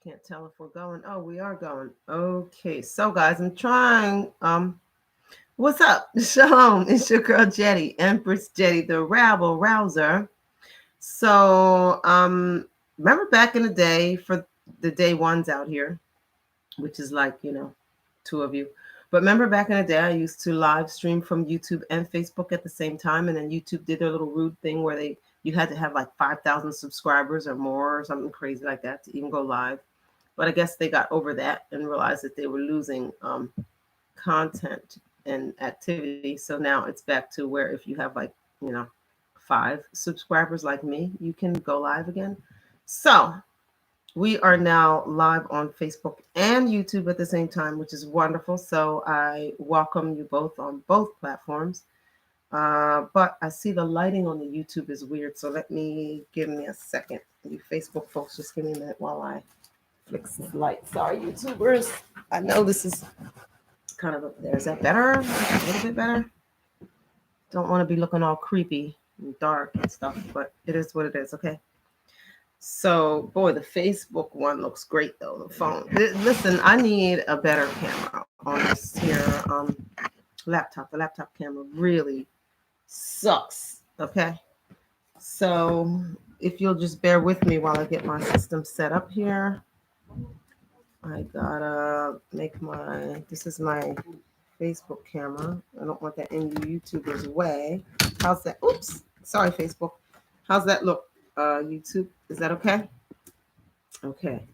Can't tell if we're going. Oh, we are going. Okay, so guys, I'm trying. What's up? Shalom. It's your girl Jetty, Empress Jetty, the rabble rouser. So, remember back in the day for the day ones out here, which is like, two of you. But remember back in the day, I used to live stream from YouTube and Facebook at the same time, and then YouTube did their little rude thing where you had to have like 5,000 subscribers or more or something crazy like that to even go live. But I guess they got over that and realized that they were losing content and activity. So now it's back to where if you have like, you know, 5 subscribers like me, you can go live again. So we are now live on Facebook and YouTube at the same time, which is wonderful. So I welcome you both on both platforms. But I see the lighting on the YouTube is weird. So give me a second. You Facebook folks, just give me a minute while I fix the light. Sorry, YouTubers. I know this is kind of up there. Is that better? A little bit better? Don't want to be looking all creepy and dark and stuff, but it is what it is. Okay. So, boy, the Facebook one looks great though. The phone. Listen, I need a better camera on this here laptop. The laptop camera really sucks. Okay. So, if you'll just bear with me while I get my system set up here. I gotta make this is my Facebook camera. I don't want that in YouTuber's way. How's that? Oops. Sorry, Facebook. How's that look? YouTube, is that okay? Okay.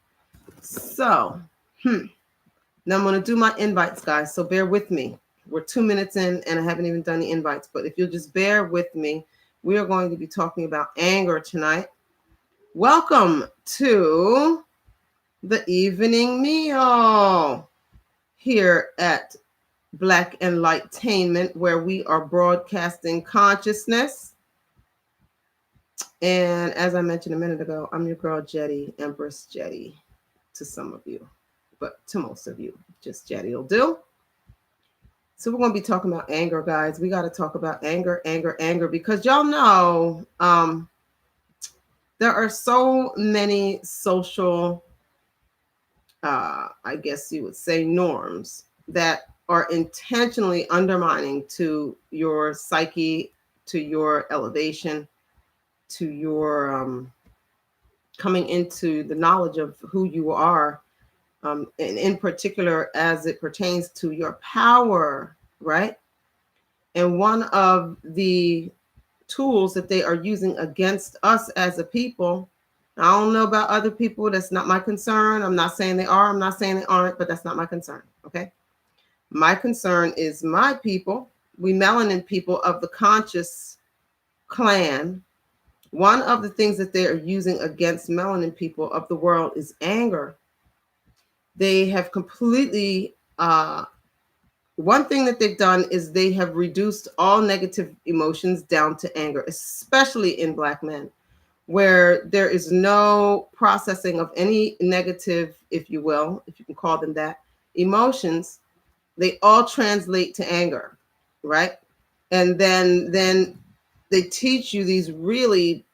So, now I'm going to do my invites, guys. So bear with me. We're 2 minutes in and I haven't even done the invites. But if you'll just bear with me, we are going to be talking about anger tonight. Welcome to the evening meal here at Black Enlightainment, where we are broadcasting consciousness. And as I mentioned a minute ago, I'm your girl Jetty, Empress Jetty, to some of you, but to most of you, just Jetty will do. So we're going to be talking about anger, guys. We got to talk about anger, because y'all know there are so many social, I guess you would say, norms that are intentionally undermining to your psyche, to your elevation, to your coming into the knowledge of who you are, and in particular as it pertains to your power, right? And one of the tools that they are using against us as a people, I don't know about other people, that's not my concern. I'm not saying they are, I'm not saying they aren't, but that's not my concern, okay? My concern is my people, we melanin people of the conscious clan. One of the things that they are using against melanin people of the world is anger. They have completely, one thing that they've done is they have reduced all negative emotions down to anger, especially in Black men, where there is no processing of any negative, if you will, if you can call them that, emotions. They all translate to anger, right? And then they teach you these really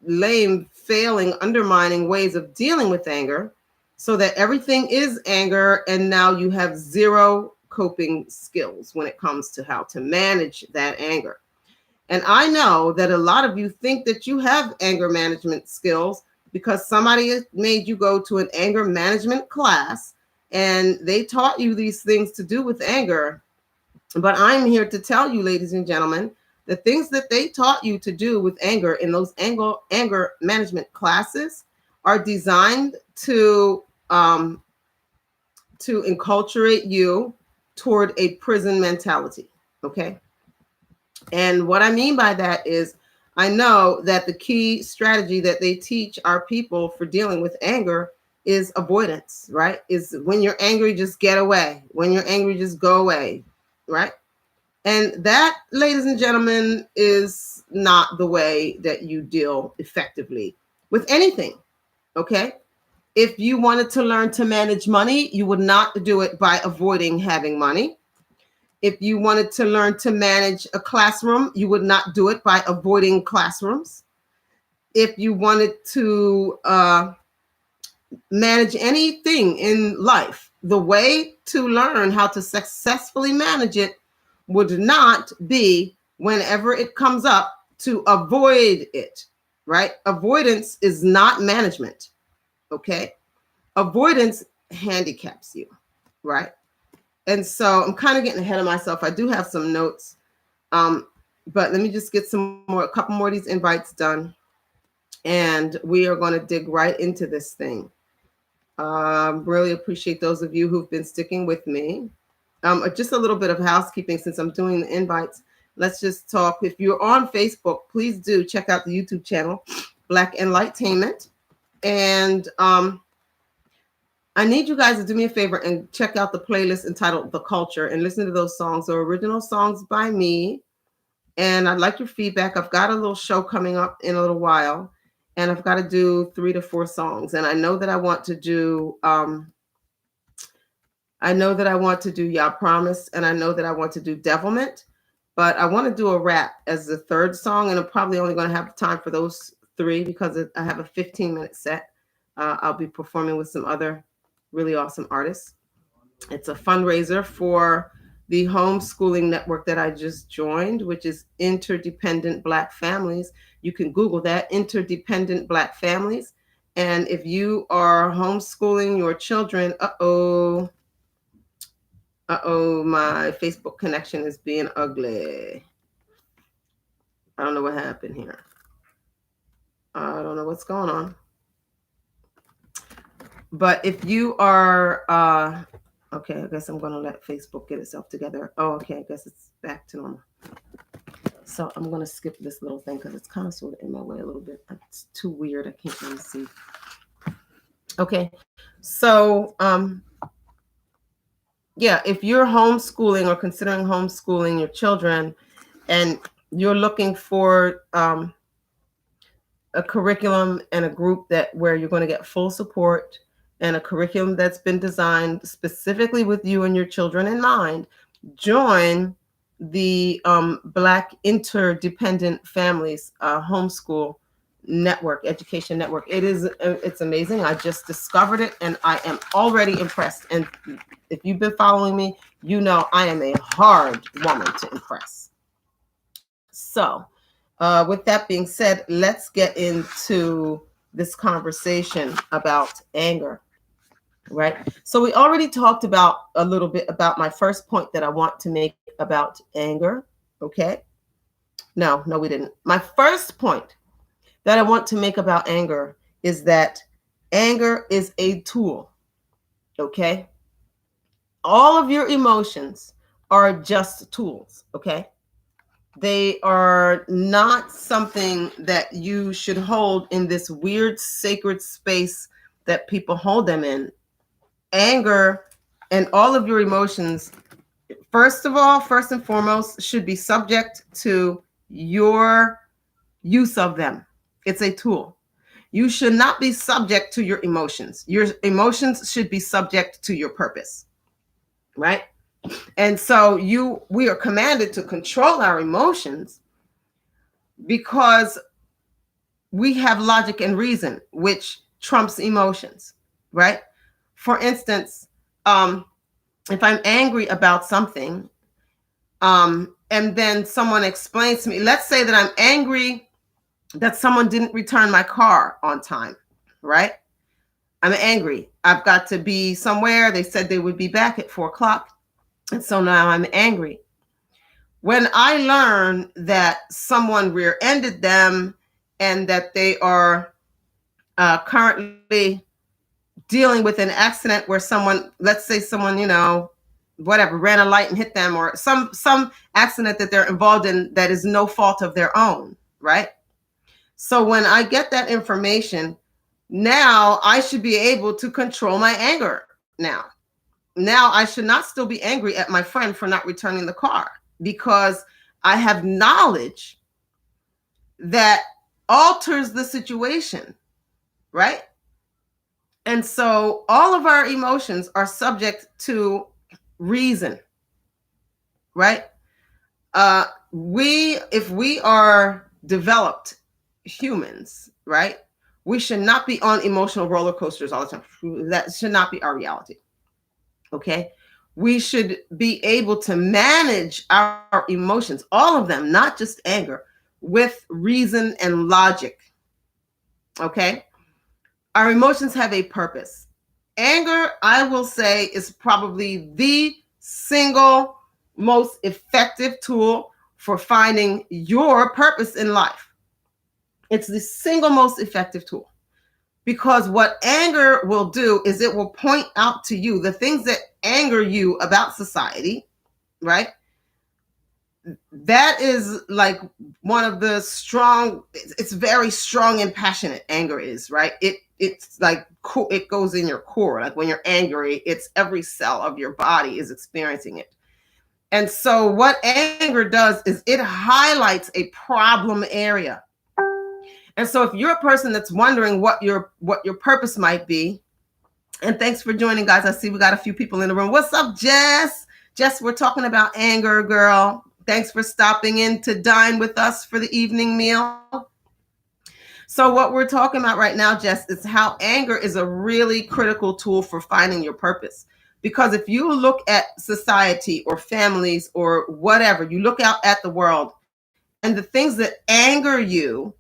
lame, failing, undermining ways of dealing with anger so that everything is anger. And now you have zero coping skills when it comes to how to manage that anger. And I know that a lot of you think that you have anger management skills because somebody made you go to an anger management class and they taught you these things to do with anger. But I'm here to tell you, ladies and gentlemen, the things that they taught you to do with anger in those anger management classes are designed to enculturate you toward a prison mentality, okay? And what I mean by that is I know that the key strategy that they teach our people for dealing with anger is avoidance, right? Is when you're angry, just get away. When you're angry, just go away, right? And that, ladies and gentlemen, is not the way that you deal effectively with anything, okay? If you wanted to learn to manage money, you would not do it by avoiding having money. If you wanted to learn to manage a classroom, you would not do it by avoiding classrooms. If you wanted to manage anything in life, the way to learn how to successfully manage it would not be whenever it comes up to avoid it, right? Avoidance is not management, okay? Avoidance handicaps you, right? And so I'm kind of getting ahead of myself. I do have some notes, but let me just get a couple more of these invites done, and we are going to dig right into this thing. Really appreciate those of you who've been sticking with me. Just a little bit of housekeeping since I'm doing the invites. Let's just talk. If you're on Facebook, please do check out the YouTube channel, Black Enlightainment. And I need you guys to do me a favor and check out the playlist entitled The Culture and listen to those songs. They're original songs by me. And I'd like your feedback. I've got a little show coming up in a little while, and I've got to do 3 to 4 songs. And I know that I want to do Y'all Promise, and I know that I want to do Devilment, but I want to do a rap as the third song, and I'm probably only going to have time for those 3 because I have a 15-minute set. I'll be performing with some other really awesome artists. It's a fundraiser for the homeschooling network that I just joined, which is Interdependent Black Families. You can Google that, Interdependent Black Families. And if you are homeschooling your children, my Facebook connection is being ugly. I don't know what happened here. I don't know what's going on. But if you are, okay, I guess I'm going to let Facebook get itself together. Oh, okay, I guess it's back to normal. So I'm going to skip this little thing because it's kind of sort of in my way a little bit. It's too weird. I can't really see. Okay, so yeah, if you're homeschooling or considering homeschooling your children and you're looking for a curriculum and a group where you're going to get full support and a curriculum that's been designed specifically with you and your children in mind, join the Black Interdependent Families homeschool network, education network. It's amazing. I just discovered it and I am already impressed. And if you've been following me, you know I am a hard woman to impress. So with that being said, let's get into this conversation about anger, right? So we already talked about a little bit about my first point that I want to make about anger, okay? No, we didn't. My first point that I want to make about anger is that anger is a tool, okay? All of your emotions are just tools, okay? They are not something that you should hold in this weird sacred space that people hold them in. Anger and all of your emotions, first and foremost, should be subject to your use of them. It's a tool. You should not be subject to your emotions. Your emotions should be subject to your purpose, right? And so we are commanded to control our emotions because we have logic and reason, which trumps emotions, right? For instance, if I'm angry about something, and then someone explains to me, let's say that I'm angry that someone didn't return my car on time, right? I'm angry. I've got to be somewhere. They said they would be back at 4:00. And so now I'm angry. When I learn that someone rear-ended them and that they are currently dealing with an accident where someone, let's say someone, whatever, ran a light and hit them, or some accident that they're involved in that is no fault of their own, right? So when I get that information, now I should be able to control my anger. Now I should not still be angry at my friend for not returning the car, because I have knowledge that alters the situation, right? And so all of our emotions are subject to reason, right? If we are developed humans, right, We should not be on emotional roller coasters all the time. That should not be our reality. Okay. We should be able to manage our emotions, all of them, not just anger, with reason and logic. Okay. Our emotions have a purpose. Anger, I will say, is probably the single most effective tool for finding your purpose in life. It's the single most effective tool, because what anger will do is it will point out to you the things that anger you about society, right? That is like one of the strong, it's very strong and passionate, anger is, right? It's like it goes in your core. Like when you're angry, it's every cell of your body is experiencing it. And so what anger does is it highlights a problem area. And so if you're a person that's wondering what your purpose might be, and thanks for joining, guys. I see we got a few people in the room. What's up, Jess? Jess, we're talking about anger, girl. Thanks for stopping in to dine with us for the evening meal. So what we're talking about right now, Jess, is how anger is a really critical tool for finding your purpose. Because if you look at society or families or whatever, you look out at the world, and the things that anger you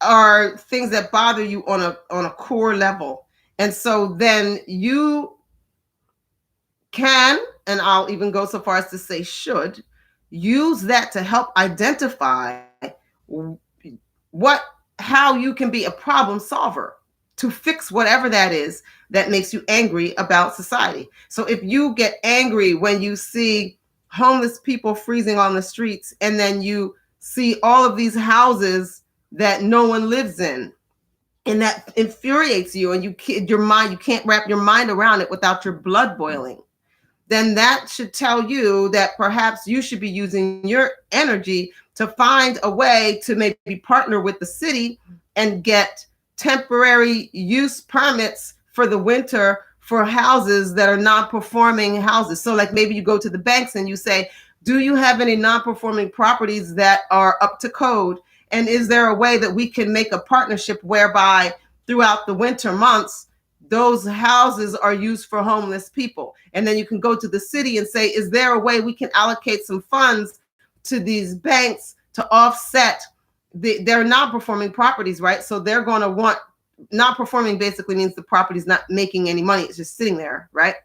are things that bother you on a core level. And so then you can, and I'll even go so far as to say should, use that to help identify how you can be a problem solver to fix whatever that is that makes you angry about society. So if you get angry when you see homeless people freezing on the streets, and then you see all of these houses that no one lives in, and that infuriates you, and you can't wrap your mind around it without your blood boiling, then that should tell you that perhaps you should be using your energy to find a way to maybe partner with the city and get temporary use permits for the winter for houses that are non-performing houses. So like maybe you go to the banks and you say, do you have any non-performing properties that are up to code? And is there a way that we can make a partnership whereby throughout the winter months, those houses are used for homeless people? And then you can go to the city and say, is there a way we can allocate some funds to these banks to offset their non-performing properties, right? So they're going to want, non-performing basically means the property's not making any money. It's just sitting there, right?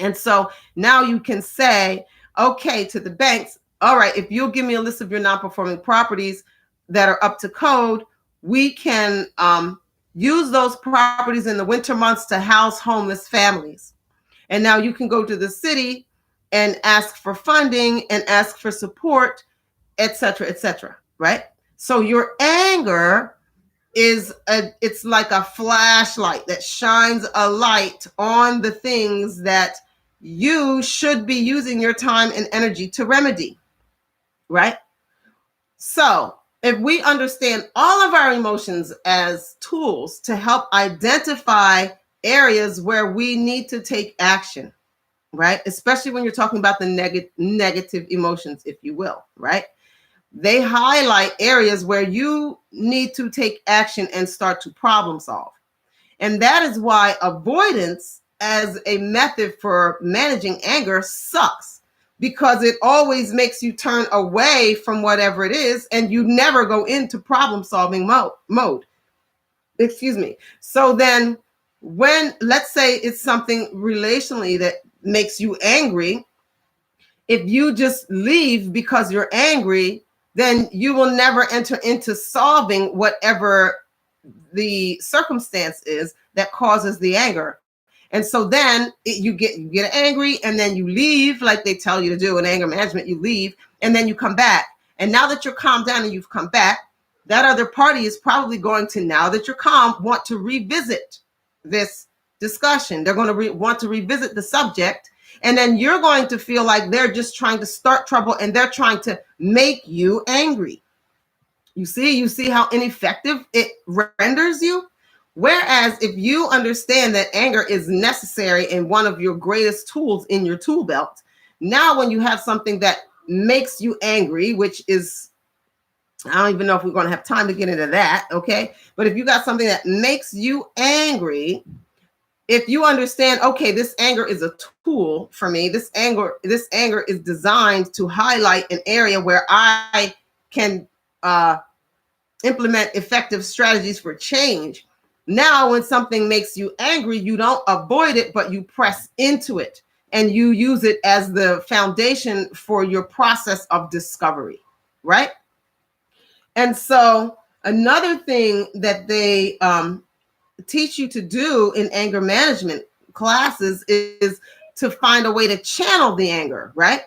And so now you can say, okay, to the banks, all right, if you'll give me a list of your non-performing properties that are up to code, we can use those properties in the winter months to house homeless families. And now you can go to the city and ask for funding and ask for support, et cetera, right? So your anger it's like a flashlight that shines a light on the things that you should be using your time and energy to remedy, right? So if we understand all of our emotions as tools to help identify areas where we need to take action, right? Especially when you're talking about the negative emotions, if you will, right? They highlight areas where you need to take action and start to problem solve. And that is why avoidance as a method for managing anger sucks, because it always makes you turn away from whatever it is and you never go into problem solving mode. Excuse me. So then when, let's say it's something relationally that makes you angry, if you just leave because you're angry, then you will never enter into solving whatever the circumstance is that causes the anger. And so then you get angry and then you leave, like they tell you to do in anger management. You leave and then you come back. And now that you're calmed down and you've come back, that other party is probably going to, now that you're calm, want to revisit this discussion. They're going to want to revisit the subject. And then you're going to feel like they're just trying to start trouble and they're trying to make you angry. You see how ineffective it renders you? Whereas if you understand that anger is necessary and one of your greatest tools in your tool belt, now when you have something that makes you angry, which is I don't even know if we're going to have time to get into that, okay? But if you got something that makes you angry, if you understand, okay, this anger is a tool for me. This anger is designed to highlight an area where I can implement effective strategies for change. Now, when something makes you angry, you don't avoid it, but you press into it and you use it as the foundation for your process of discovery, right? And so another thing that they teach you to do in anger management classes is to find a way to channel the anger, right?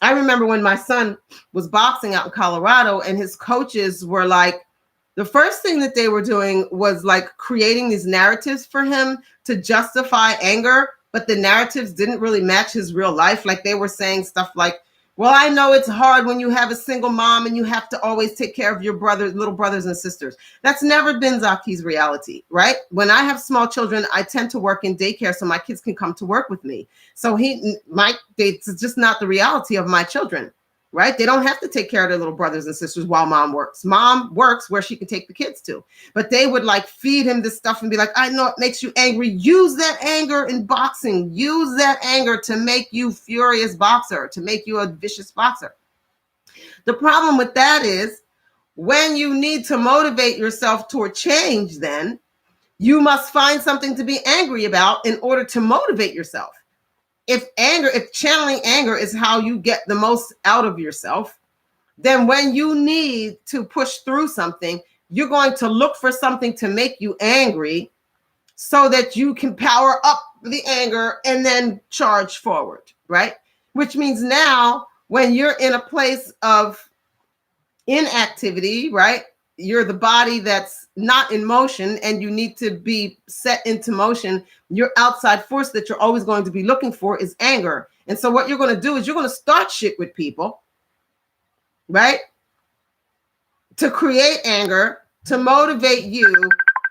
I remember when my son was boxing out in Colorado and his coaches were like, the first thing that they were doing was like creating these narratives for him to justify anger, but the narratives didn't really match his real life. Like they were saying stuff like, well, I know it's hard when you have a single mom and you have to always take care of your little brothers and sisters. That's never been Zaki's reality, right? When I have small children, I tend to work in daycare so my kids can come to work with me. So it's just not the reality of my children, right? They don't have to take care of their little brothers and sisters while mom works. Mom works where she can take the kids to. But they would like feed him this stuff and be like, I know it makes you angry. Use that anger in boxing. Use that anger to make you furious boxer, to make you a vicious boxer. The problem with that is when you need to motivate yourself toward change, then you must find something to be angry about in order to motivate yourself. If channeling anger is how you get the most out of yourself, then when you need to push through something, you're going to look for something to make you angry so that you can power up the anger and then charge forward, right? Which means now when you're in a place of inactivity, right? You're the body that's not in motion and you need to be set into motion. Your outside force that you're always going to be looking for is anger. And so what you're going to do is you're going to start shit with people, right? To create anger, to motivate you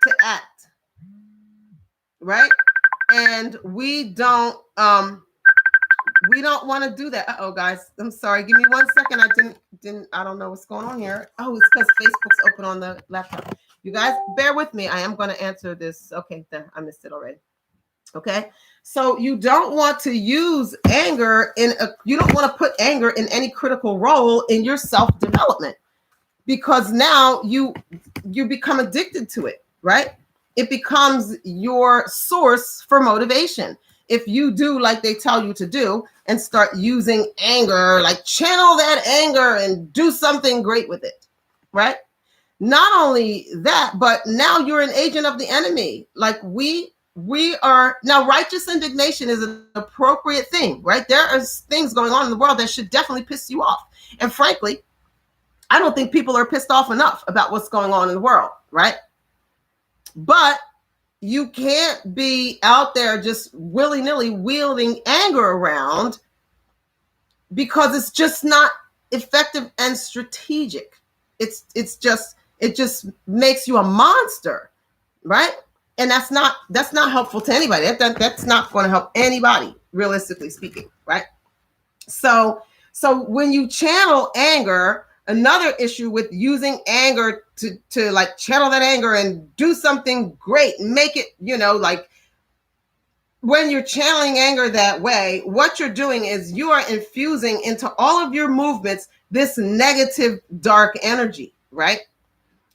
to act, right? And we don't want to do that. Uh-oh, guys. I'm sorry. Give me 1 second. I don't know what's going on here. Oh, it's because Facebook's open on the laptop. You guys, bear with me. I am going to answer this. Okay, I missed it already. Okay. So you don't want to use anger you don't want to put anger in any critical role in your self-development, because now you become addicted to it, right? It becomes your source for motivation. If you do like they tell you to do and start using anger, like channel that anger and do something great with it, right? Not only that, but now you're an agent of the enemy. Like we are now, righteous indignation is an appropriate thing, right? There are things going on in the world that should definitely piss you off. And frankly, I don't think people are pissed off enough about what's going on in the world, right? But you can't be out there just willy-nilly wielding anger around, because it's just not effective and strategic. It just makes you a monster, right? And that's not helpful to anybody. That's not going to help anybody, realistically speaking, right? So when you channel anger, another issue with using anger to like channel that anger and do something great and make it, like when you're channeling anger that way, what you're doing is you are infusing into all of your movements this negative, dark energy, right?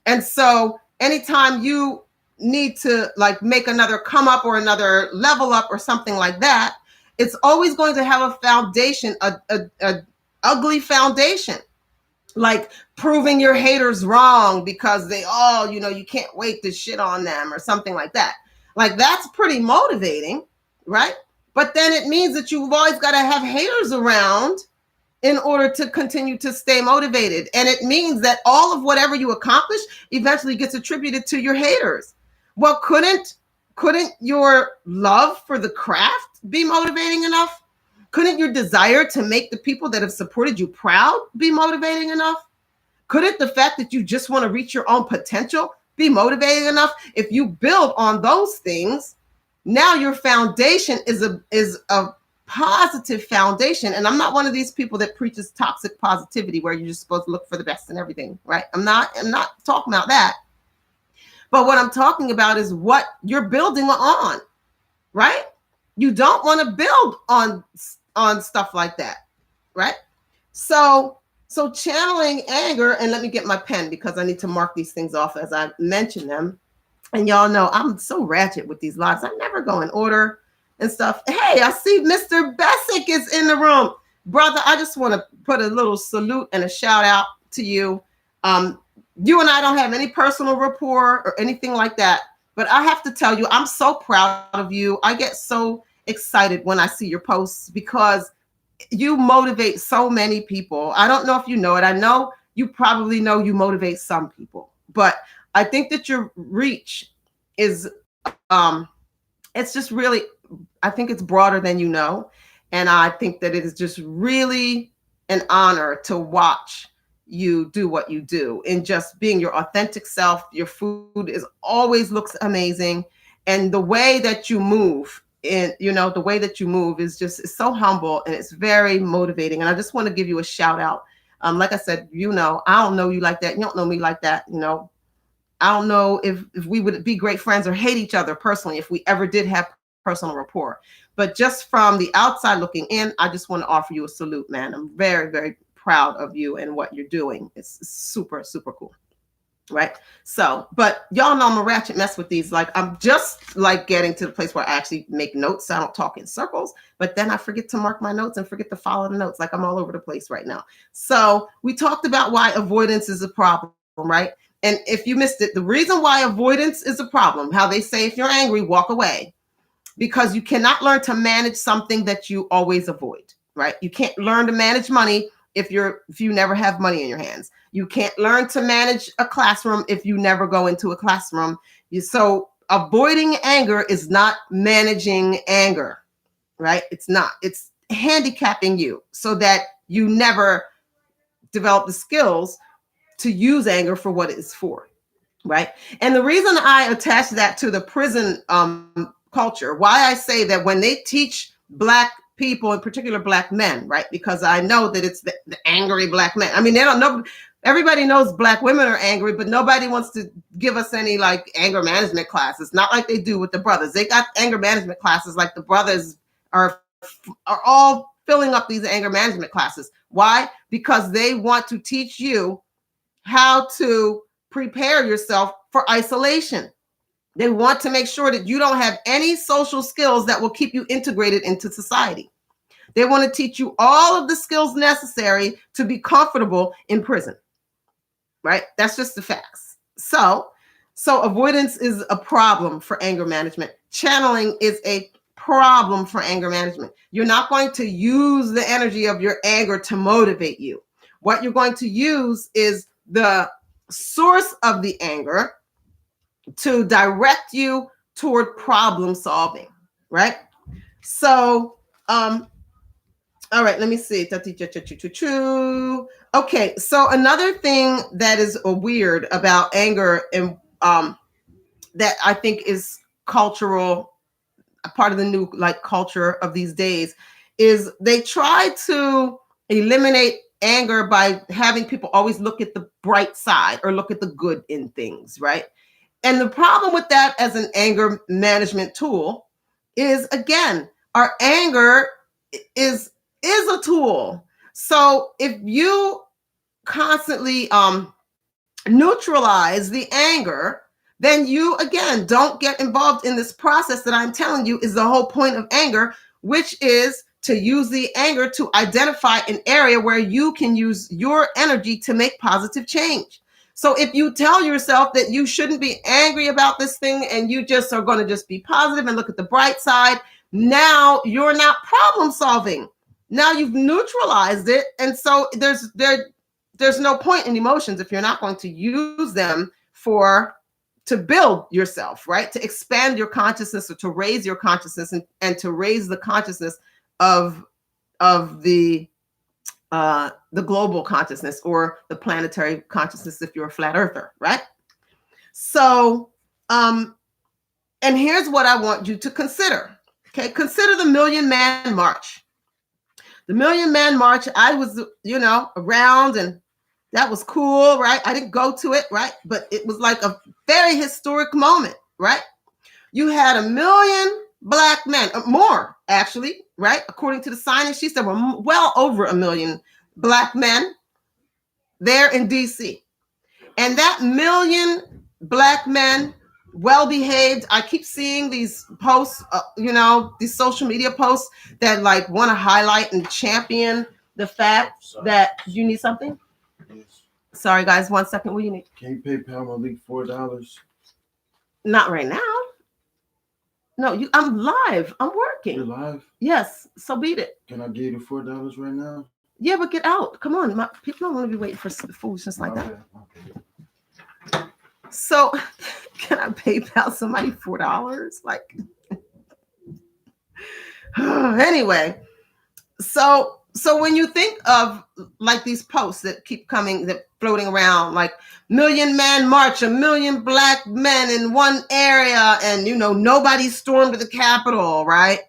And so anytime you need to like make another come up or another level up or something like that, it's always going to have a foundation, a ugly foundation, like proving your haters wrong because they all, you can't wait to shit on them or something like that. Like that's pretty motivating, right? But then it means that you've always got to have haters around in order to continue to stay motivated. And it means that all of whatever you accomplish eventually gets attributed to your haters. Well, couldn't your love for the craft be motivating enough? Couldn't your desire to make the people that have supported you proud be motivating enough? Couldn't the fact that you just want to reach your own potential be motivating enough? If you build on those things, now your foundation is a positive foundation. And I'm not one of these people that preaches toxic positivity where you're just supposed to look for the best in everything, right? I'm not talking about that. But what I'm talking about is what you're building on, right? You don't want to build on stuff like that, right? So channeling anger, and let me get my pen because I need to mark these things off as I mention them. And y'all know I'm so ratchet with these lives. I never go in order and stuff. Hey, I see Mr. Bessick is in the room. Brother, I just want to put a little salute and a shout out to you. You and I don't have any personal rapport or anything like that. But I have to tell you, I'm so proud of you. I get so excited when I see your posts because you motivate so many people. I don't know if you know it. I know you probably know you motivate some people, but I think that your reach is, it's just really, I think it's broader than you know. And I think that it is just really an honor to watch you do what you do and just being your authentic self. Your food is always looks amazing. And the way that you move, and the way that you move is just so humble and it's very motivating. And I just want to give you a shout out. Like I said, I don't know you like that. You don't know me like that. I don't know if we would be great friends or hate each other personally if we ever did have personal rapport. But just from the outside looking in, I just want to offer you a salute, man. I'm very, very proud of you and what you're doing. It's super, super cool. Right. So, but y'all know I'm a ratchet mess with these. Like, I'm just like getting to the place where I actually make notes. So I don't talk in circles, but then I forget to mark my notes and forget to follow the notes. Like, I'm all over the place right now. So we talked about why avoidance is a problem, right? And if you missed it, the reason why avoidance is a problem, how they say if you're angry, walk away, because you cannot learn to manage something that you always avoid, right? You can't learn to manage money if you never have money in your hands. You can't learn to manage a classroom if you never go into a classroom. So avoiding anger is not managing anger, right? It's not. It's handicapping you so that you never develop the skills to use anger for what it is for, right? And the reason I attach that to the prison culture, why I say that when they teach Black people, in particular Black men, right? Because I know that it's the angry Black men. I mean, they don't know. Everybody knows Black women are angry, but nobody wants to give us any like anger management classes. Not like they do with the brothers. They got anger management classes like the brothers are all filling up these anger management classes. Why? Because they want to teach you how to prepare yourself for isolation. They want to make sure that you don't have any social skills that will keep you integrated into society. They want to teach you all of the skills necessary to be comfortable in prison, right? That's just the facts. So avoidance is a problem for anger management. Channeling is a problem for anger management. You're not going to use the energy of your anger to motivate you. What you're going to use is the source of the anger to direct you toward problem solving, right? So, all right, let me see. Okay, so another thing that is weird about anger and that I think is cultural, a part of the new like culture of these days, is they try to eliminate anger by having people always look at the bright side or look at the good in things, right? And the problem with that as an anger management tool is, again, our anger is a tool. So if you constantly neutralize the anger, then you, again, don't get involved in this process that I'm telling you is the whole point of anger, which is to use the anger to identify an area where you can use your energy to make positive change. So if you tell yourself that you shouldn't be angry about this thing and you just are going to just be positive and look at the bright side, now you're not problem solving. Now you've neutralized it. And so there's no point in emotions if you're not going to use them to build yourself, right? To expand your consciousness or to raise your consciousness and to raise the consciousness of the global consciousness or the planetary consciousness if you're a flat earther, right? So, and here's what I want you to consider. Okay, consider the Million Man March. The Million Man March, I was, around, and that was cool, right? I didn't go to it, right? But it was like a very historic moment, right? You had 1 million Black men, more actually, right? According to the signing sheets, there were well over 1 million Black men there in DC. And that 1 million Black men, well behaved. I keep seeing these posts, these social media posts that like want to highlight and champion the fact that you need something. Yes. Sorry, guys, 1 second. What do you need? Can you PayPal my link $4? Not right now. No, I'm live. I'm working. You're live? Yes. So beat it. Can I give you the $4 right now? Yeah, but get out. Come on. People don't want to be waiting for foolishness like that. Okay. So can I PayPal somebody $4? Like, anyway. So when you think of like these posts that keep coming, that floating around, like Million Man March, 1 million Black men in one area, and nobody stormed the Capitol, right?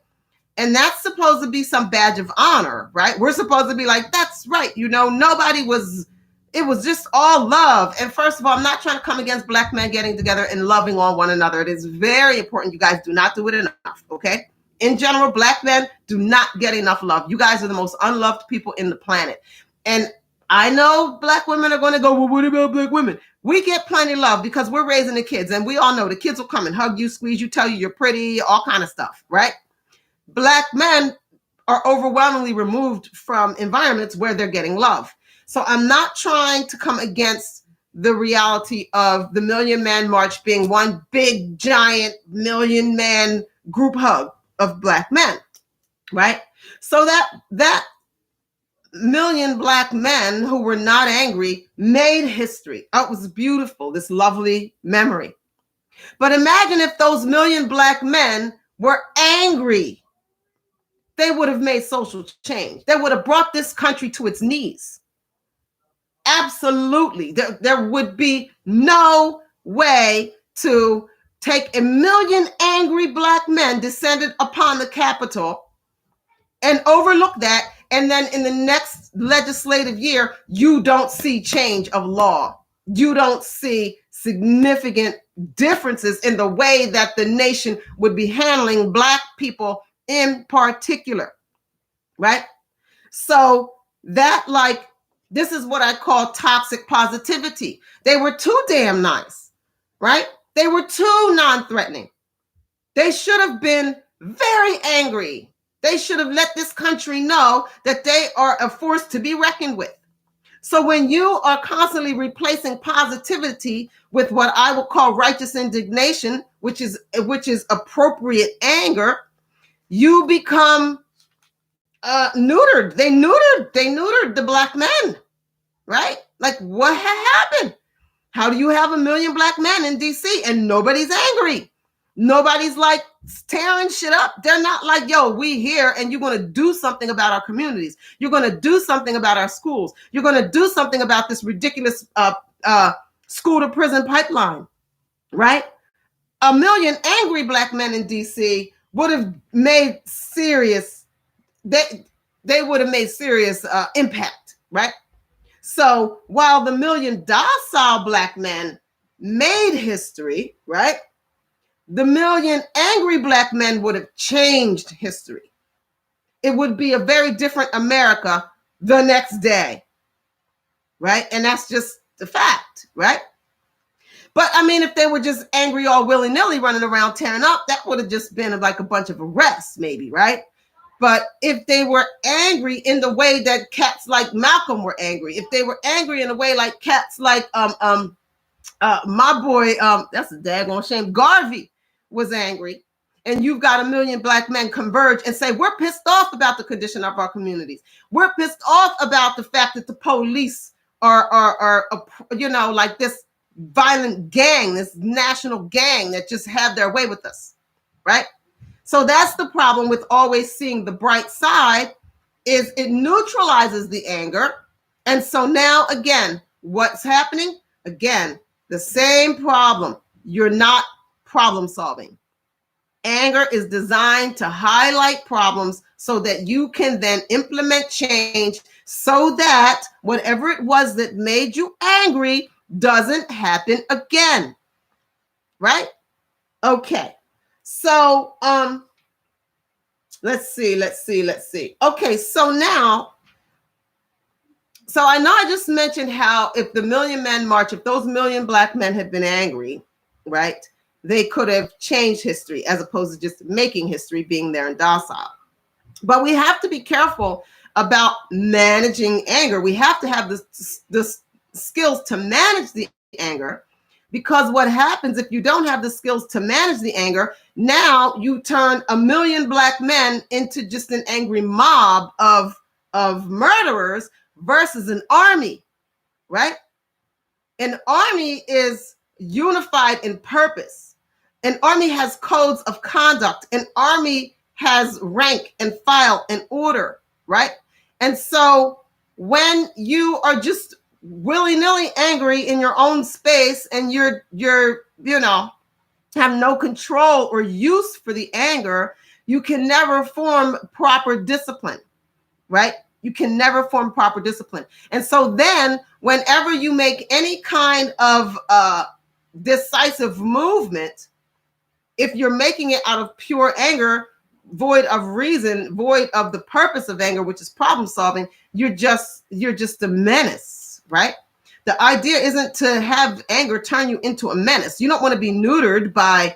And that's supposed to be some badge of honor, right? We're supposed to be like, that's right, nobody was, it was just all love. And first of all, I'm not trying to come against Black men getting together and loving on one another. It is very important. You guys do not do it enough, okay? In general, Black men do not get enough love. You guys are the most unloved people in the planet. And I know Black women are going to go, well, what about Black women? We get plenty of love because we're raising the kids. And we all know the kids will come and hug you, squeeze you, tell you you're pretty, all kind of stuff, right? Black men are overwhelmingly removed from environments where they're getting love. So I'm not trying to come against the reality of the Million Man March being one big, giant, million-man group hug of Black men, right? So that million Black men who were not angry made history. Oh, it was beautiful, this lovely memory. But imagine if those million Black men were angry. They would have made social change. They would have brought this country to its knees. Absolutely. There would be no way to take 1 million angry Black men descended upon the Capitol and overlook that. And then in the next legislative year, you don't see change of law. You don't see significant differences in the way that the nation would be handling Black people in particular, right? So that, like, this is what I call toxic positivity. They were too damn nice, right? They were too non-threatening. They should have been very angry. They should have let this country know that they are a force to be reckoned with. So when you are constantly replacing positivity with what I would call righteous indignation, which is appropriate anger, you become neutered. They neutered the Black men, right? Like, what happened? How do you have 1 million Black men in DC and nobody's angry? Nobody's like tearing shit up. They're not like, yo, we here and you're going to do something about our communities. You're going to do something about our schools. You're going to do something about this ridiculous school to prison pipeline, right? 1 million angry Black men in DC would have made serious, they would have made serious impact, right? So while the 1 million docile Black men made history, right? The 1 million angry Black men would have changed history. It would be a very different America the next day, right? And that's just the fact, right? But I mean, if they were just angry all willy-nilly running around tearing up, that would have just been like a bunch of arrests maybe, right? But if they were angry in the way that cats like Malcolm were angry, if they were angry in a way like cats like my boy, that's a daggone shame, Garvey was angry, and you've got 1 million Black men converge and say, we're pissed off about the condition of our communities. We're pissed off about the fact that the police are like this violent gang, this national gang that just have their way with us, right? So that's the problem with always seeing the bright side, is it neutralizes the anger. And so now, again, what's happening? Again, the same problem. You're not problem solving. Anger is designed to highlight problems so that you can then implement change so that whatever it was that made you angry doesn't happen again. Right? Okay. So, let's see. Okay, so now, so I know I just mentioned how if the Million Man March, if those million black men had been angry, right, they could have changed history as opposed to just making history, being there and docile. But we have to be careful about managing anger. We have to have the skills to manage the anger, because what happens if you don't have the skills to manage the anger, now you turn a million black men into just an angry mob of murderers versus an army, right? An army is unified in purpose. An army has codes of conduct. An army has rank and file and order, right? And so when you are just willy-nilly angry in your own space and you're have no control or use for the anger, you can never form proper discipline, right? You can never form proper discipline. And so then whenever you make any kind of decisive movement, if you're making it out of pure anger, void of reason, void of the purpose of anger, which is problem solving, you're just a menace, right? The idea isn't to have anger turn you into a menace. You don't want to be neutered by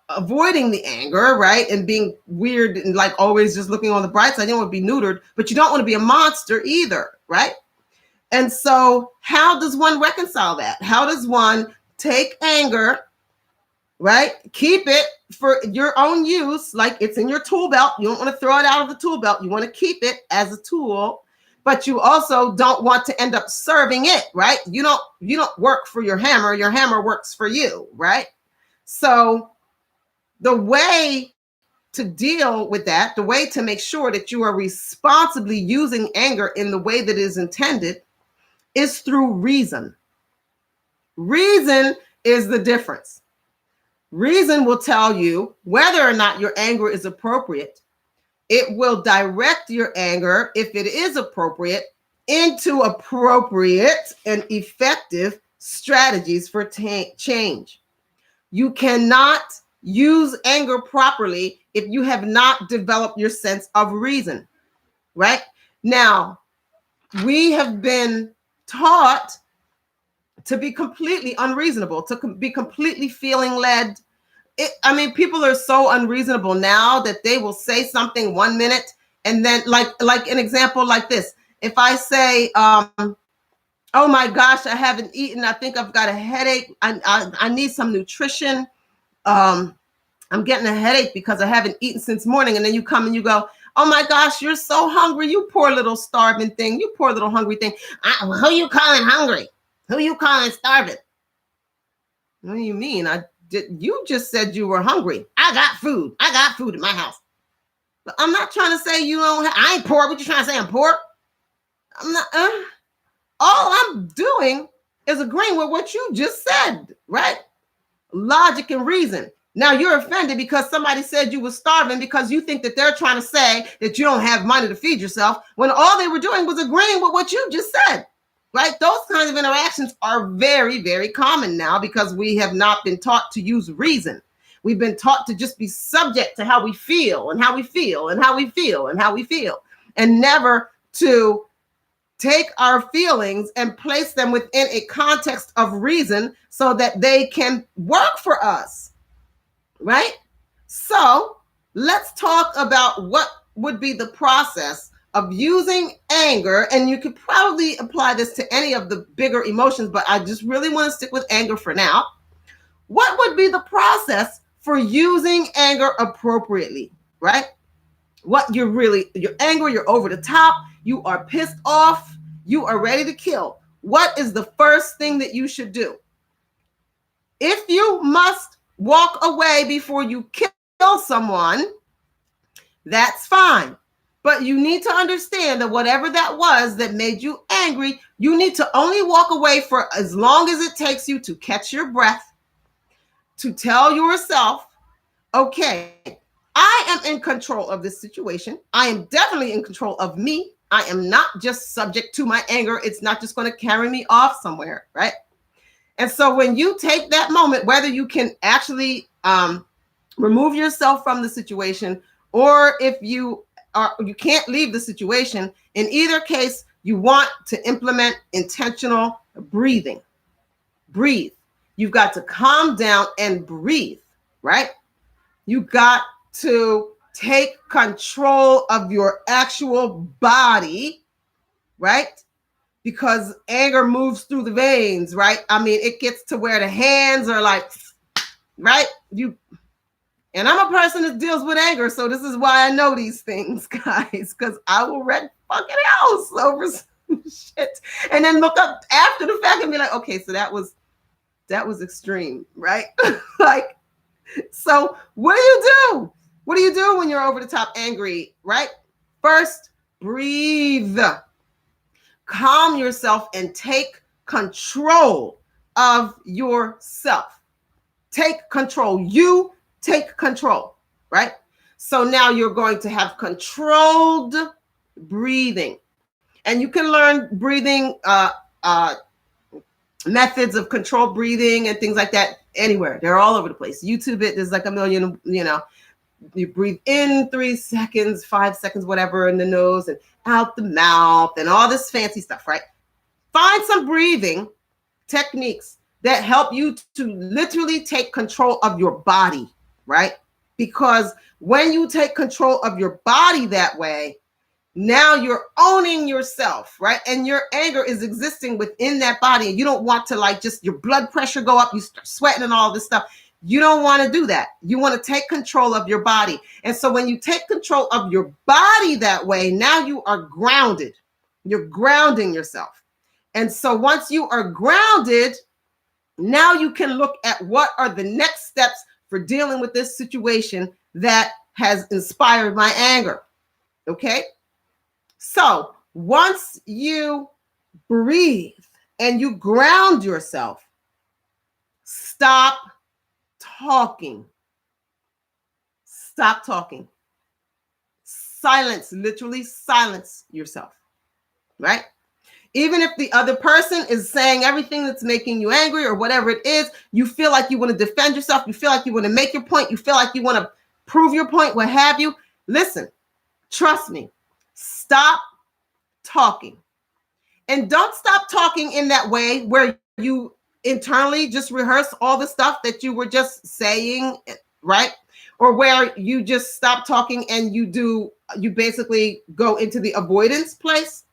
avoiding the anger, right? And being weird and like always just looking on the bright side. You don't want to be neutered, but you don't want to be a monster either, right? And so how does one reconcile that? How does one take anger, right? Keep it for your own use, like it's in your tool belt. You don't want to throw it out of the tool belt. You want to keep it as a tool, but you also don't want to end up serving it, right? You don't work for your hammer works for you, right? So the way to deal with that, the way to make sure that you are responsibly using anger in the way that is intended is through reason. Reason is the difference. Reason will tell you whether or not your anger is appropriate. It will direct your anger, if it is appropriate, into appropriate and effective strategies for change. You cannot use anger properly if you have not developed your sense of reason, right? Now, we have been taught to be completely unreasonable, to be completely feeling led. People are so unreasonable now that they will say something 1 minute and then like an example like this. If I say, oh my gosh, I haven't eaten. I think I've got a headache. I need some nutrition. I'm getting a headache because I haven't eaten since morning. And then you come and you go, oh my gosh, you're so hungry. You poor little starving thing. You poor little hungry thing. Who you calling hungry? Who you calling starving? What do you mean? You just said you were hungry. I got food. I got food in my house. But I'm not trying to say you don't have, I ain't poor. What you trying to say? I'm poor? I'm not. All I'm doing is agreeing with what you just said, right? Logic and reason. Now you're offended because somebody said you were starving because you think that they're trying to say that you don't have money to feed yourself when all they were doing was agreeing with what you just said, right? Those kinds of interactions are very, very common now because we have not been taught to use reason. We've been taught to just be subject to how we feel and how we feel and how we feel and how we feel, and never to take our feelings and place them within a context of reason so that they can work for us, right? So let's talk about what would be the process of using anger. And you could probably apply this to any of the bigger emotions, but I just really want to stick with anger for now. What would be the process for using anger appropriately, right? You're angry, you're over the top, you are pissed off, you are ready to kill. What is the first thing that you should do? If you must walk away before you kill someone, that's fine. But you need to understand that whatever that was that made you angry, you need to only walk away for as long as it takes you to catch your breath, to tell yourself, okay, I am in control of this situation. I am definitely in control of me. I am not just subject to my anger. It's not just going to carry me off somewhere, right? And so when you take that moment, whether you can actually remove yourself from the situation, or if you can't leave the situation, in either case, you want to implement intentional breathing. Breathe. You've got to calm down and breathe, right? You got to take control of your actual body, right? Because anger moves through the veins, right? I mean, it gets to where the hands are like, right? And I'm a person that deals with anger, so this is why I know these things, guys, because I will wreck fucking house over some shit, and then look up after the fact and be like, okay, so that was extreme, right? Like, so what do you do? What do you do when you're over the top angry, right? First, breathe. Calm yourself and take control of yourself. Take control. You take control, right? So now you're going to have controlled breathing. And you can learn breathing methods of controlled breathing and things like that anywhere. They're all over the place. YouTube it. There's like a million, you breathe in 3 seconds, 5 seconds, whatever, in the nose and out the mouth and all this fancy stuff, right? Find some breathing techniques that help you to literally take control of your body, right? Because when you take control of your body that way, now you're owning yourself, right? And your anger is existing within that body. And you don't want to like just your blood pressure go up, you start sweating and all this stuff. You don't want to do that. You want to take control of your body. And so when you take control of your body that way, now you are grounded. You're grounding yourself. And so once you are grounded, now you can look at what are the next steps for dealing with this situation that has inspired my anger. Okay? So once you breathe and you ground yourself, stop talking. Stop talking. Silence, literally silence yourself, right? Even if the other person is saying everything that's making you angry or whatever it is, you feel like you want to defend yourself. You feel like you want to make your point. You feel like you want to prove your point, what have you. Listen, trust me, stop talking. And don't stop talking in that way where you internally just rehearse all the stuff that you were just saying, right? Or where you just stop talking and you basically go into the avoidance place.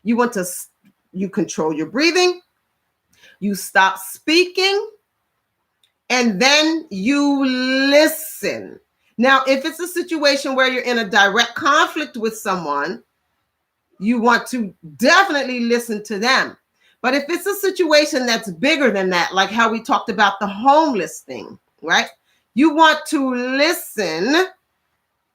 You control your breathing, you stop speaking, and then you listen. Now, if it's a situation where you're in a direct conflict with someone, you want to definitely listen to them. But if it's a situation that's bigger than that, like how we talked about the homeless thing, right? You want to listen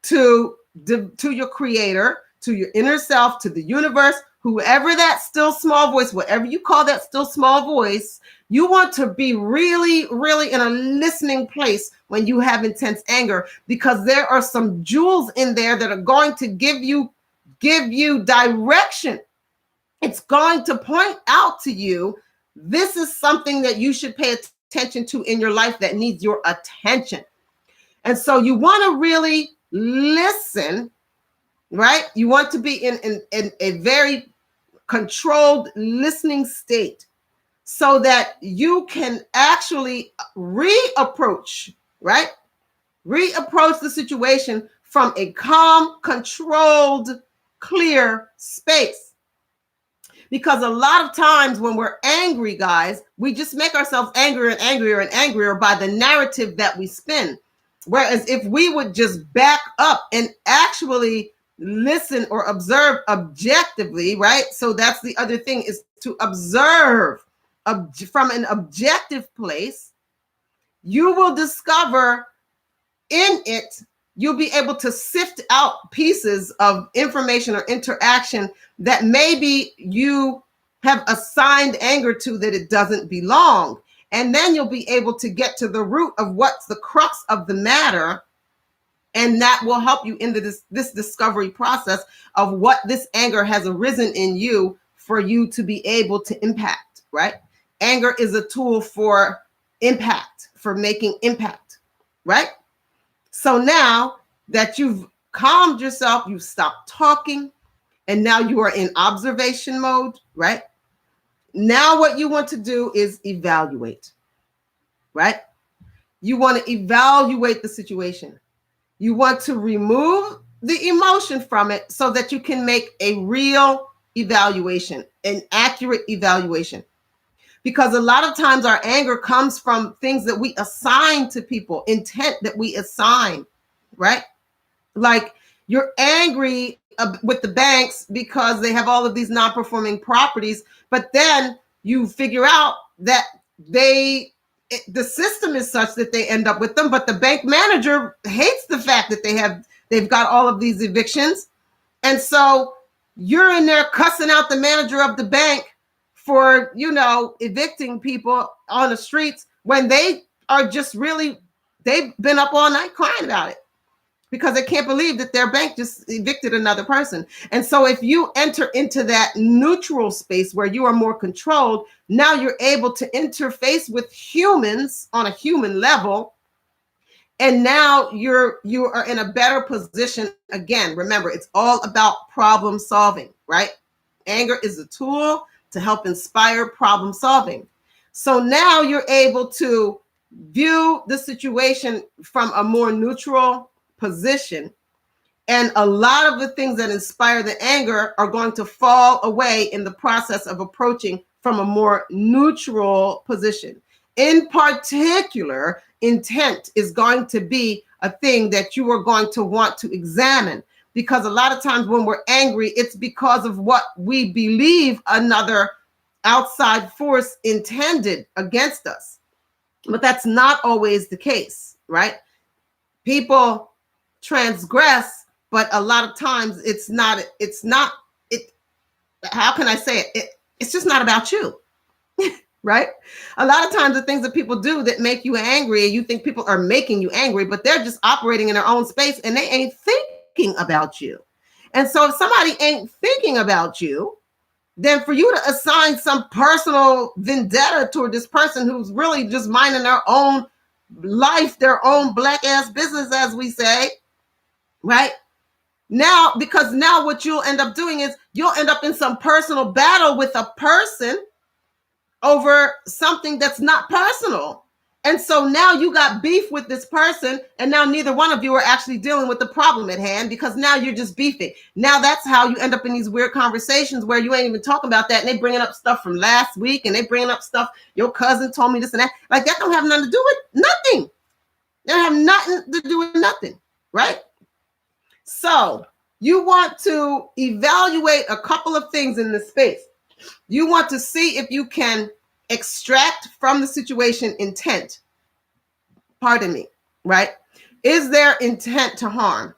to your creator, to your inner self, to the universe, whoever that still small voice, whatever you call that still small voice, you want to be really, really in a listening place when you have intense anger, because there are some jewels in there that are going to give you direction. It's going to point out to you, this is something that you should pay attention to in your life that needs your attention. And so you want to really listen, right? You want to be in a very controlled listening state so that you can actually reapproach, right? Reapproach the situation from a calm, controlled, clear space. Because a lot of times when we're angry, guys, we just make ourselves angrier and angrier and angrier by the narrative that we spin. Whereas if we would just back up and actually listen or observe objectively, right? So that's the other thing, is to observe from an objective place. You will discover in it, you'll be able to sift out pieces of information or interaction that maybe you have assigned anger to that it doesn't belong. And then you'll be able to get to the root of what's the crux of the matter And that will help you in this discovery process of what this anger has arisen in you for you to be able to impact, right? Anger is a tool for impact, for making impact, right? So now that you've calmed yourself, you've stopped talking, and now you are in observation mode, right? Now what you want to do is evaluate, right? You want to evaluate the situation. You want to remove the emotion from it so that you can make a real evaluation, an accurate evaluation. Because a lot of times our anger comes from things that we assign to people, intent that we assign, right? Like you're angry with the banks because they have all of these non-performing properties, but then you figure out that the system is such that they end up with them, but the bank manager hates the fact that they've got all of these evictions. And so you're in there cussing out the manager of the bank for, evicting people on the streets when they are just really, they've been up all night crying about it because they can't believe that their bank just evicted another person. And so if you enter into that neutral space where you are more controlled, now you're able to interface with humans on a human level. And now you are in a better position. Again, remember, it's all about problem solving, right? Anger is a tool to help inspire problem solving. So now you're able to view the situation from a more neutral position. And a lot of the things that inspire the anger are going to fall away in the process of approaching from a more neutral position. In particular, intent is going to be a thing that you are going to want to examine, because a lot of times when we're angry, it's because of what we believe another outside force intended against us. But that's not always the case, right? People transgress, but a lot of times how can I say it? It's just not about you. Right? A lot of times the things that people do that make you angry, you think people are making you angry, but they're just operating in their own space and they ain't thinking about you. And so if somebody ain't thinking about you, then for you to assign some personal vendetta toward this person who's really just minding their own life, their own black ass business, as we say, right? Now, because now what you'll end up doing is you'll end up in some personal battle with a person over something that's not personal. And so now you got beef with this person, and now neither one of you are actually dealing with the problem at hand, because now you're just beefing. Now that's how you end up in these weird conversations where you ain't even talking about that, and they bringing up stuff from last week, and they bringing up stuff, your cousin told me this and that. Like, that don't have nothing to do with nothing. They don't have nothing to do with nothing, right? So you want to evaluate a couple of things in this space. You want to see if you can extract from the situation intent. Pardon me, right? Is there intent to harm?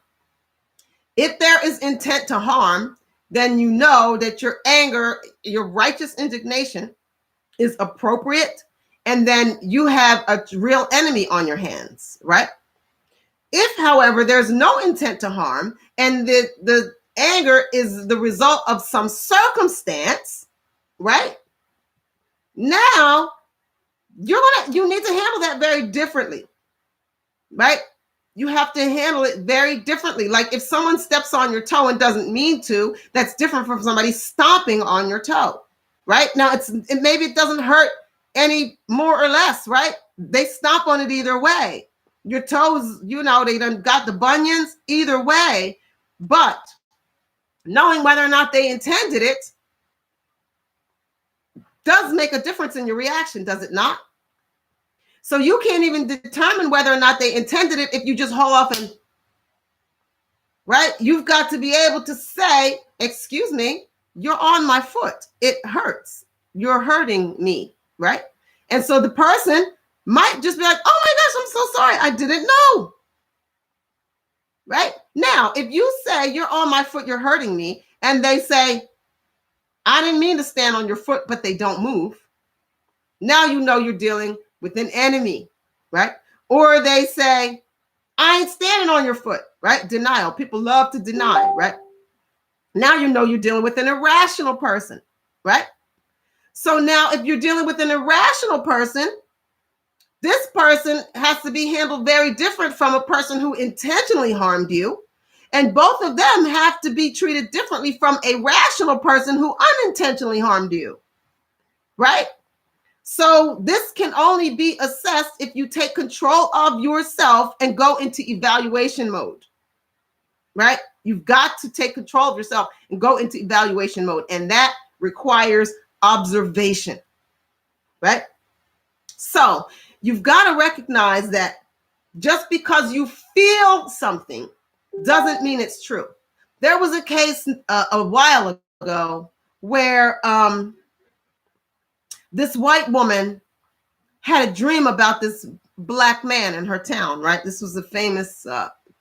If there is intent to harm, then you know that your anger, your righteous indignation is appropriate, and then you have a real enemy on your hands, right? If, however, there's no intent to harm and the anger is the result of some circumstance, right? Now, you need to handle that very differently, right? You have to handle it very differently. Like if someone steps on your toe and doesn't mean to, that's different from somebody stomping on your toe, right? Now, maybe it doesn't hurt any more or less, right? They stomp on it either way. Your toes, they done got the bunions either way. But knowing whether or not they intended it does make a difference in your reaction, does it not? So you can't even determine whether or not they intended it if you just hold off and, right? You've got to be able to say, excuse me, you're on my foot. It hurts. You're hurting me, right? And so the person might just be like, oh my gosh, I'm so sorry. I didn't know. Right? Now, if you say you're on my foot, you're hurting me, and they say, I didn't mean to stand on your foot, but they don't move. Now you know you're dealing with an enemy, right? Or they say, I ain't standing on your foot, right? Denial. People love to deny, right? Now you know you're dealing with an irrational person, right? So now if you're dealing with an irrational person, this person has to be handled very different from a person who intentionally harmed you. And both of them have to be treated differently from a rational person who unintentionally harmed you, right? So this can only be assessed if you take control of yourself and go into evaluation mode, right? You've got to take control of yourself and go into evaluation mode. And that requires observation, right? So you've got to recognize that just because you feel something doesn't mean it's true. There was a case a while ago where this white woman had a dream about this black man in her town, right? This was a famous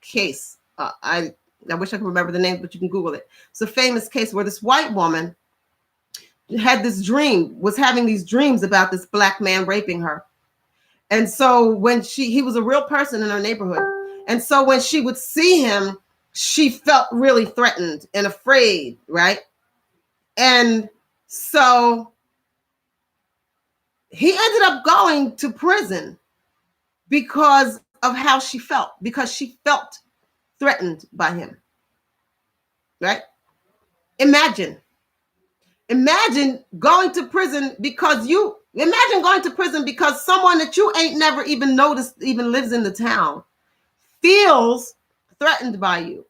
case. I wish I could remember the name, but you can Google it. It's a famous case where this white woman had this dream, was having these dreams about this black man raping her. And so when he was a real person in her neighborhood. And so when she would see him, she felt really threatened and afraid, right? And so he ended up going to prison because of how she felt, because she felt threatened by him, right? Imagine going to prison because someone that you ain't never even noticed even lives in the town feels threatened by you.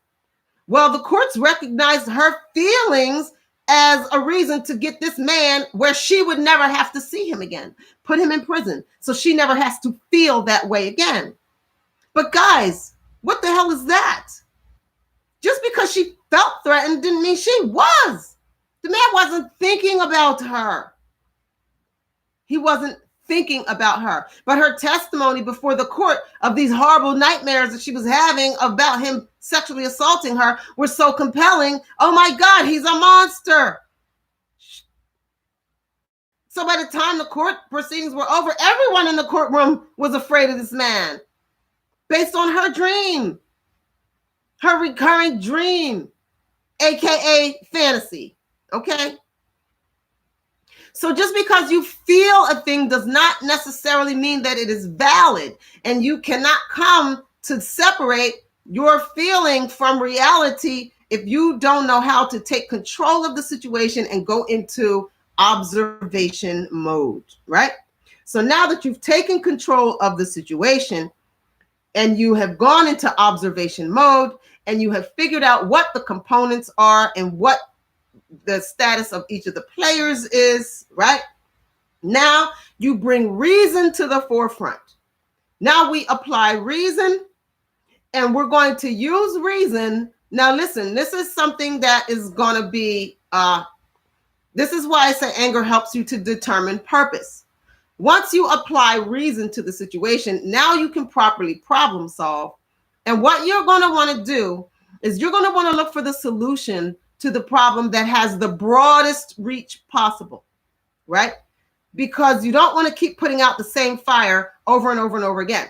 Well, the courts recognized her feelings as a reason to get this man where she would never have to see him again, put him in prison, so she never has to feel that way again. But guys, what the hell is that? Just because she felt threatened didn't mean she was. The man wasn't thinking about her. He wasn't thinking about her. But her testimony before the court of these horrible nightmares that she was having about him sexually assaulting her were so compelling. Oh my God, he's a monster. So by the time the court proceedings were over, everyone in the courtroom was afraid of this man based on her dream, her recurring dream, AKA fantasy. Okay? So just because you feel a thing does not necessarily mean that it is valid, and you cannot come to separate your feeling from reality if you don't know how to take control of the situation and go into observation mode, right? So now that you've taken control of the situation and you have gone into observation mode and you have figured out what the components are and what the status of each of the players is, right? Now you bring reason to the forefront. Now we apply reason, and we're going to use reason. Now listen, this is something that is going to be, this is why I say anger helps you to determine purpose. Once you apply reason to the situation, now you can properly problem solve. And what you're going to want to do is you're going to want to look for the solution to the problem that has the broadest reach possible, right? Because you don't want to keep putting out the same fire over and over and over again.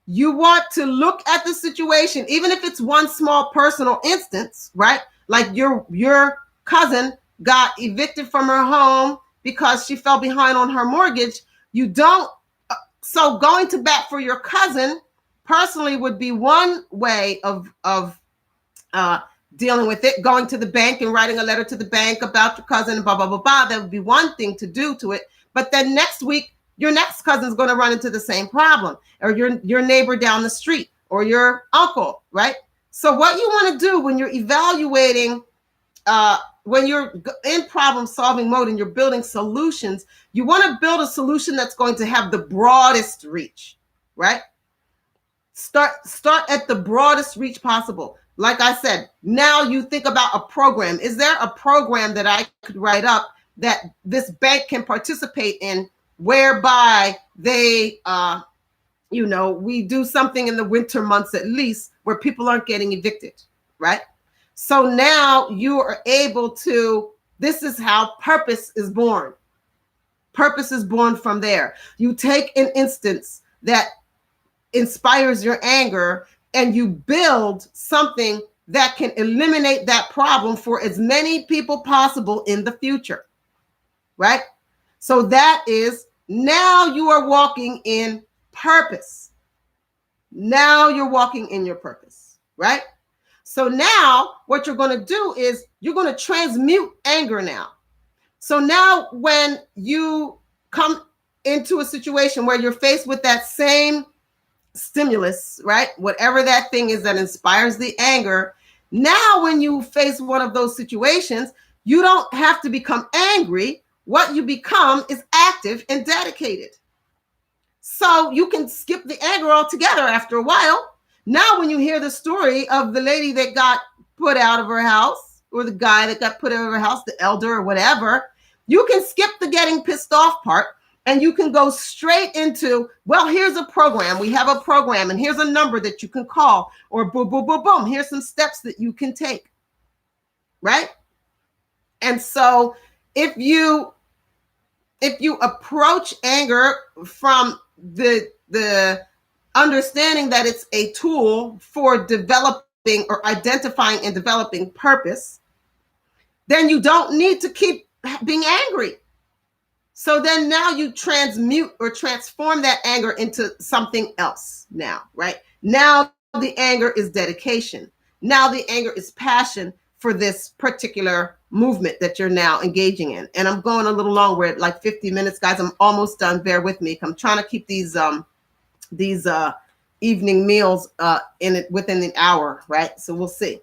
You want to look at the situation, even if it's one small personal instance, right? Like your cousin got evicted from her home because she fell behind on her mortgage. So going to bat for your cousin personally would be one way of dealing with it. Going to the bank and writing a letter to the bank about your cousin, blah, blah, blah, blah. That would be one thing to do to it. But then next week, your next cousin is going to run into the same problem, or your neighbor down the street, or your uncle, right? So what you want to do when you're evaluating, when you're in problem solving mode and you're building solutions, you want to build a solution that's going to have the broadest reach, right? Start at the broadest reach possible. Like I said, now you think about a program. Is there a program that I could write up that this bank can participate in, whereby they, we do something in the winter months at least where people aren't getting evicted, right? So now you are able to, this is how purpose is born. Purpose is born from there. You take an instance that inspires your anger and you build something that can eliminate that problem for as many people possible in the future, right? So that is, now you are walking in purpose. Now you're walking in your purpose, right? So now what you're going to do is you're going to transmute anger now. So now when you come into a situation where you're faced with that same stimulus, right? Whatever that thing is that inspires the anger, now when you face one of those situations, you don't have to become angry. What you become is active and dedicated. So you can skip the anger altogether after a while. Now, when you hear the story of the lady that got put out of her house, or the guy that got put out of her house, the elder or whatever, you can skip the getting pissed off part and you can go straight into, well, here's a program. We have a program and here's a number that you can call, or boom, boom, boom, boom. Here's some steps that you can take, right? And so if you approach anger from the understanding that it's a tool for developing or identifying and developing purpose, then you don't need to keep being angry. So then now you transmute or transform that anger into something else now, right? Now the anger is dedication. Now the anger is passion for this particular movement that you're now engaging in. And I'm going a little long. We're at like 50 minutes, guys. I'm almost done. Bear with me. I'm trying to keep these evening meals in it within the hour, right? So we'll see.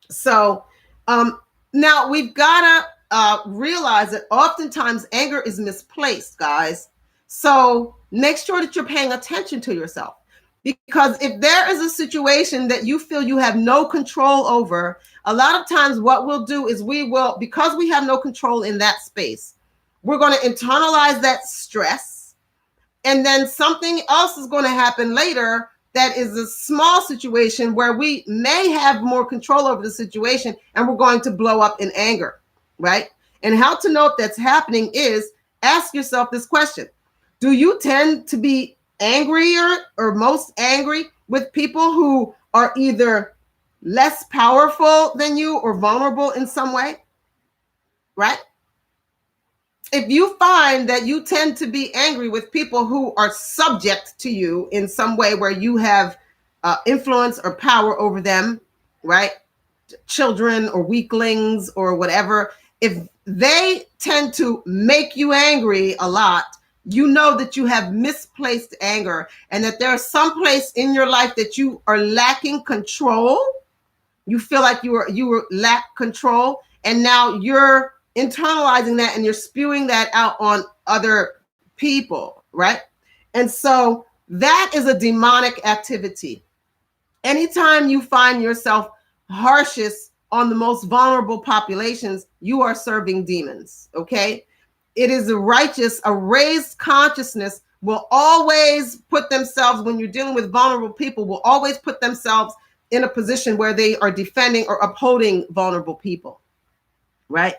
So now we've got to realize that oftentimes anger is misplaced, guys. So make sure that you're paying attention to yourself. Because if there is a situation that you feel you have no control over, a lot of times what we'll do is we will, because we have no control in that space, we're going to internalize that stress. And then something else is going to happen later that is a small situation where we may have more control over the situation and we're going to blow up in anger, right? And how to know if that's happening is ask yourself this question. Do you tend to be angrier or most angry with people who are either less powerful than you or vulnerable in some way, right? If you find that you tend to be angry with people who are subject to you in some way where you have influence or power over them, right? Children or weaklings or whatever, if they tend to make you angry a lot, you know that you have misplaced anger and that there is some place in your life that you are lacking control. You feel like you lack control, and now you're internalizing that and you're spewing that out on other people, right? And so that is a demonic activity. Anytime you find yourself harshest on the most vulnerable populations, you are serving demons, okay? It is a raised consciousness will always put themselves, when you're dealing with vulnerable people, will always put themselves in a position where they are defending or upholding vulnerable people, right?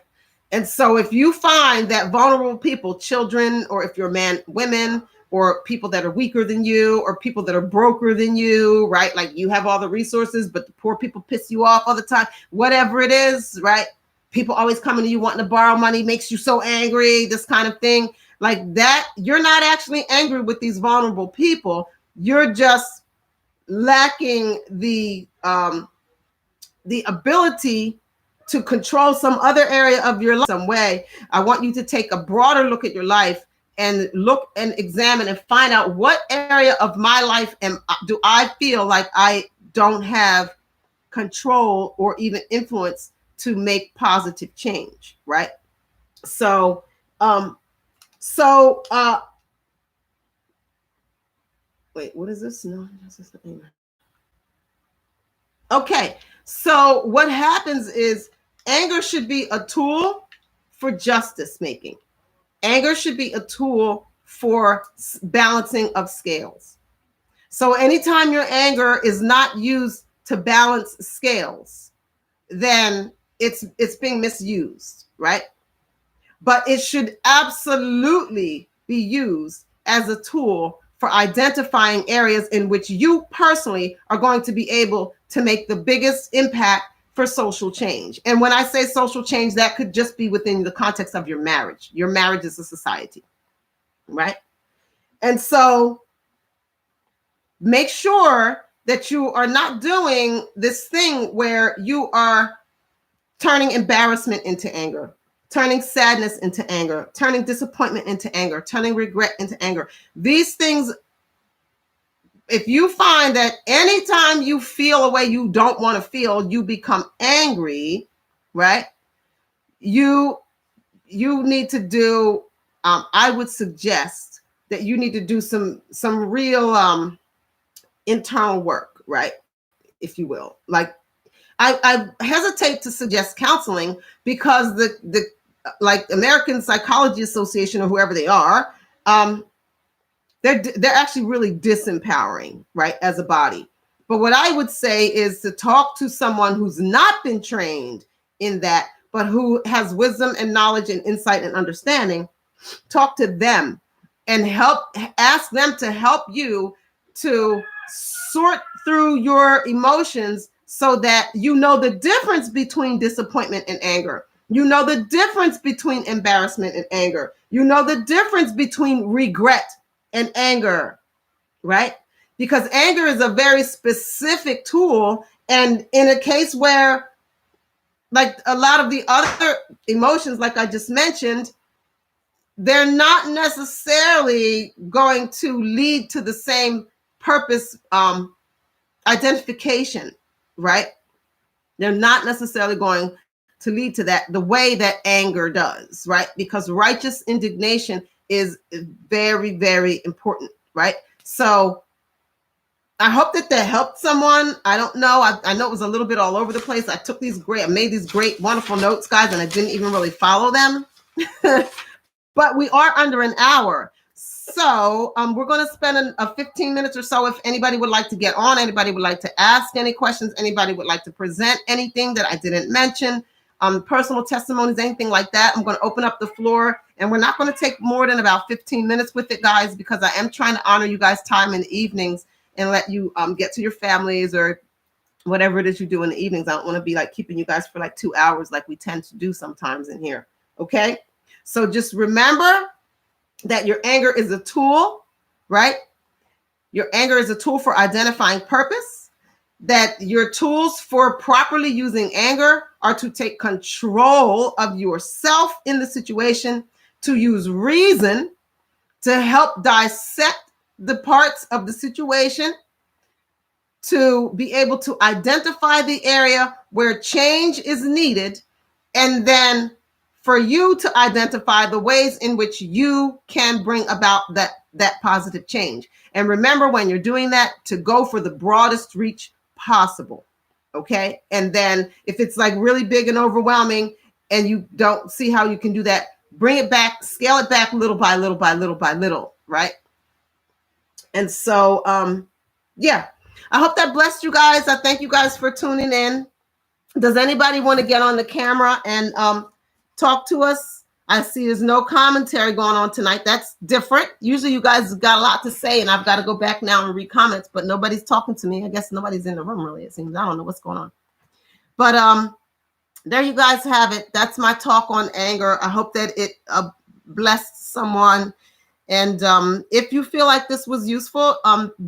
And so if you find that vulnerable people, children, or if you're man, women, or people that are weaker than you, or people that are broker than you, right? Like you have all the resources, but the poor people piss you off all the time, whatever it is, right? People always coming to you wanting to borrow money, makes you so angry, this kind of thing. Like that, you're not actually angry with these vulnerable people. You're just lacking the ability to control some other area of your life some way. I want you to take a broader look at your life and look and examine and find out what area of my life do I feel like I don't have control or even influence to make positive change, right? So, wait, what is this? No, this is the thing. Okay, so what happens is anger should be a tool for justice making. Anger should be a tool for balancing of scales. So anytime your anger is not used to balance scales, then it's being misused, right? But it should absolutely be used as a tool for identifying areas in which you personally are going to be able to make the biggest impact for social change. And when I say social change, that could just be within the context of your marriage. Your marriage is a society, right? And so make sure that you are not doing this thing where you are turning embarrassment into anger, turning sadness into anger, turning disappointment into anger, turning regret into anger. These things, if you find that anytime you feel a way you don't want to feel, you become angry, right? You need to do, I would suggest that you need to do some real internal work, right? If you will. Like, I hesitate to suggest counseling because the like American Psychology Association or whoever they are, they're actually really disempowering, right, as a body. But what I would say is to talk to someone who's not been trained in that, but who has wisdom and knowledge and insight and understanding. Talk to them and ask them to help you to sort through your emotions so that you know the difference between disappointment and anger. You know the difference between embarrassment and anger. You know the difference between regret and anger, right? Because anger is a very specific tool. And in a case where, like a lot of the other emotions, like I just mentioned, they're not necessarily going to lead to the same purpose identification, right? They're not necessarily going to lead to that the way that anger does, right? Because righteous indignation is very, very important, right? So I hope that helped someone. I don't know. I know it was a little bit all over the place. I made these great, wonderful notes, guys, and I didn't even really follow them. But we are under an hour. So we're going to spend a 15 minutes or so. If anybody would like to get on, anybody would like to ask any questions, anybody would like to present anything that I didn't mention, personal testimonies, anything like that, I'm going to open up the floor. And we're not going to take more than about 15 minutes with it, guys, because I am trying to honor you guys' time in the evenings and let you get to your families or whatever it is you do in the evenings. I don't want to be like keeping you guys for like 2 hours like we tend to do sometimes in here. Okay? So just remember that your anger is a tool, right? Your anger is a tool for identifying purpose, that your tools for properly using anger are to take control of yourself in the situation, to use reason to help dissect the parts of the situation, to be able to identify the area where change is needed, and then for you to identify the ways in which you can bring about that positive change. And remember, when you're doing that, to go for the broadest reach possible. Okay. And then if it's like really big and overwhelming and you don't see how you can do that, bring it back, scale it back little by little by little by little. Right. And so, yeah, I hope that blessed you guys. I thank you guys for tuning in. Does anybody want to get on the camera and talk to us? I see there's no commentary going on tonight. That's different. Usually you guys got a lot to say and I've got to go back now and read comments, but nobody's talking to me. I guess nobody's in the room really, it seems. I don't know what's going on. But there you guys have it. That's my talk on anger. I hope that it blessed someone. And if you feel like this was useful,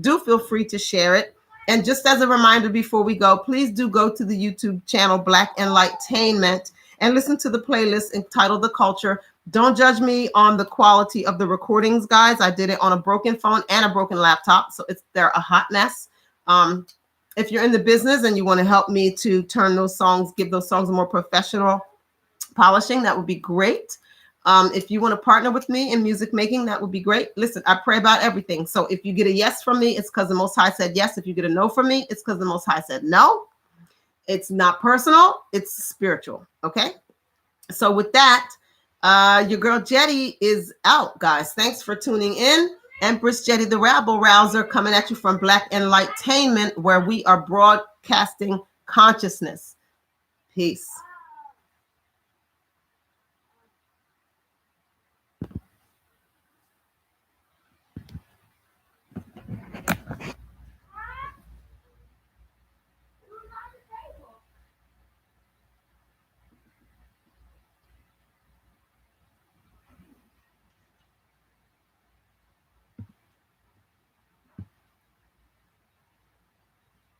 do feel free to share it. And just as a reminder before we go, please do go to the YouTube channel Black Enlightainment and listen to the playlist entitled The Culture. Don't judge me on the quality of the recordings, guys. I did it on a broken phone and a broken laptop, so they're a hot mess. If you're in the business and you want to help me to turn those songs, give those songs a more professional polishing, that would be great. If you want to partner with me in music making, that would be great. Listen, I pray about everything. So if you get a yes from me, it's because the Most High said yes. If you get a no from me, it's because the Most High said no. It's not personal. It's spiritual. Okay. So with that, your girl Jetty is out, guys. Thanks for tuning in. Empress Jetty, the Rabble Rouser, coming at you from Black Enlightainment, where we are broadcasting consciousness. Peace.